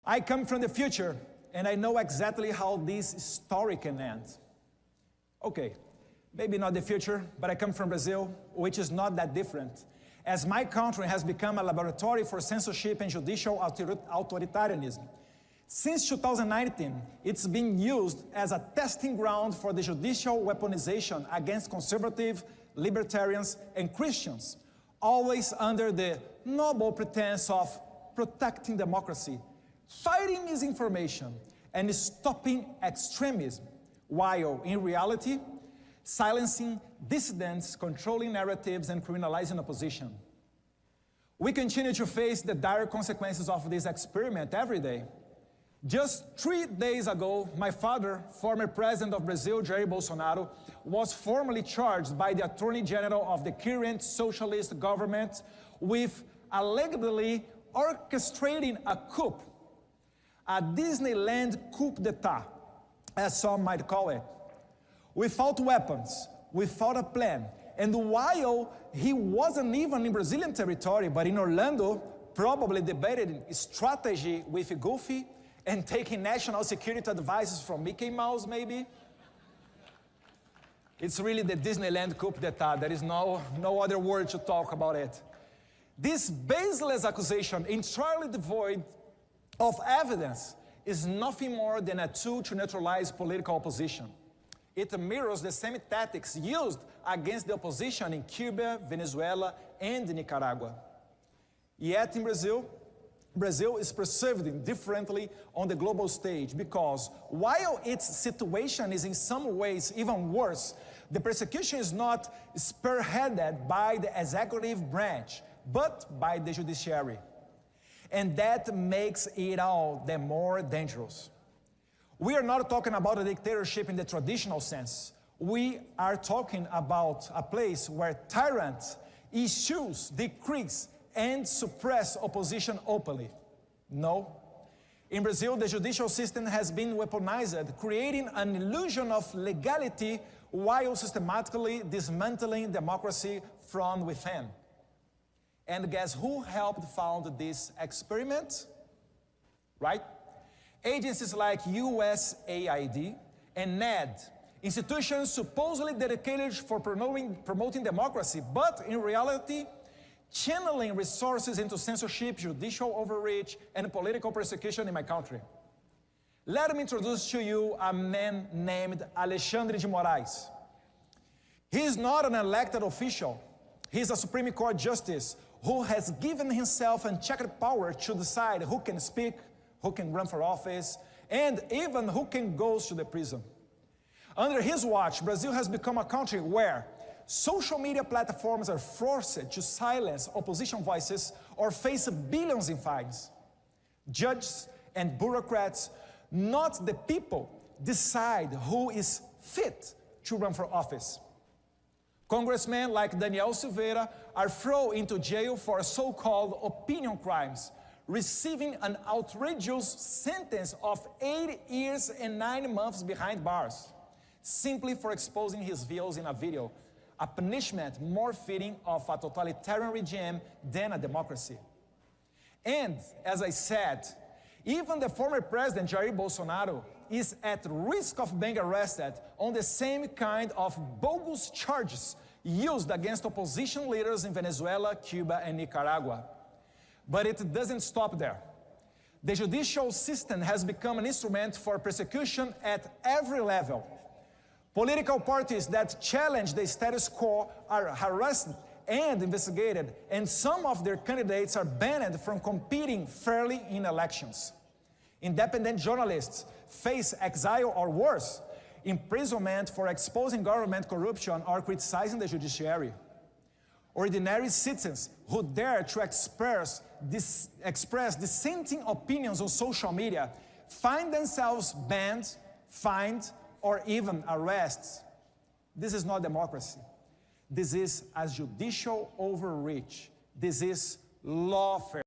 I come from the future, and I know exactly how this story can end. Okay, maybe not the future, but I come from Brazil, which is not that different, as my country has become a laboratory for censorship and judicial authoritarianism. Since 2019, it's been used as a testing ground for the judicial weaponization against conservative, libertarians, and Christians, always under the noble pretense of protecting democracy, fighting misinformation, and stopping extremism, while in reality, silencing dissidents, controlling narratives, and criminalizing opposition. We continue to face the dire consequences of this experiment every day. Just 3 days ago, my father, former president of Brazil, Jair Bolsonaro, was formally charged by the Attorney General of the current socialist government with allegedly orchestrating a coup, a Disneyland coup d'etat, as some might call it, without weapons, without a plan, and while he wasn't even in Brazilian territory, but in Orlando, probably debating strategy with Goofy and taking national security advices from Mickey Mouse, maybe. It's really the Disneyland coup d'etat. There is no other word to talk about it. This baseless accusation, entirely devoid of evidence, is nothing more than a tool to neutralize political opposition. It mirrors the same tactics used against the opposition in Cuba, Venezuela, and Nicaragua. Yet in Brazil is perceived differently on the global stage because while its situation is in some ways even worse, the persecution is not spearheaded by the executive branch, but by the judiciary. And that makes it all the more dangerous. We are not talking about a dictatorship in the traditional sense. We are talking about a place where tyrants issue decrees and suppress opposition openly. No. In Brazil, the judicial system has been weaponized, creating an illusion of legality while systematically dismantling democracy from within. And guess who helped found this experiment? Right? Agencies like USAID and NED, institutions supposedly dedicated for promoting democracy, but in reality, channeling resources into censorship, judicial overreach, and political persecution in my country. Let me introduce to you a man named Alexandre de Moraes. He is not an elected official. He is a Supreme Court justice who has given himself unchecked power to decide who can speak, who can run for office, and even who can go to the prison. Under his watch, Brazil has become a country where social media platforms are forced to silence opposition voices or face billions in fines. Judges and bureaucrats, not the people, decide who is fit to run for office. Congressmen like Daniel Silveira are thrown into jail for so-called opinion crimes, receiving an outrageous sentence of 8 years and 9 months behind bars, simply for exposing his views in a video, a punishment more fitting of a totalitarian regime than a democracy. And, as I said, even the former president, Jair Bolsonaro, is at risk of being arrested on the same kind of bogus charges used against opposition leaders in Venezuela, Cuba, and Nicaragua. But it doesn't stop there. The judicial system has become an instrument for persecution at every level. Political parties that challenge the status quo are harassed and investigated, and some of their candidates are banned from competing fairly in elections. Independent journalists face exile or worse, imprisonment for exposing government corruption or criticizing the judiciary. Ordinary citizens who dare to express dissenting opinions on social media find themselves banned, fined, or even arrested. This is not democracy. This is a judicial overreach. This is lawfare.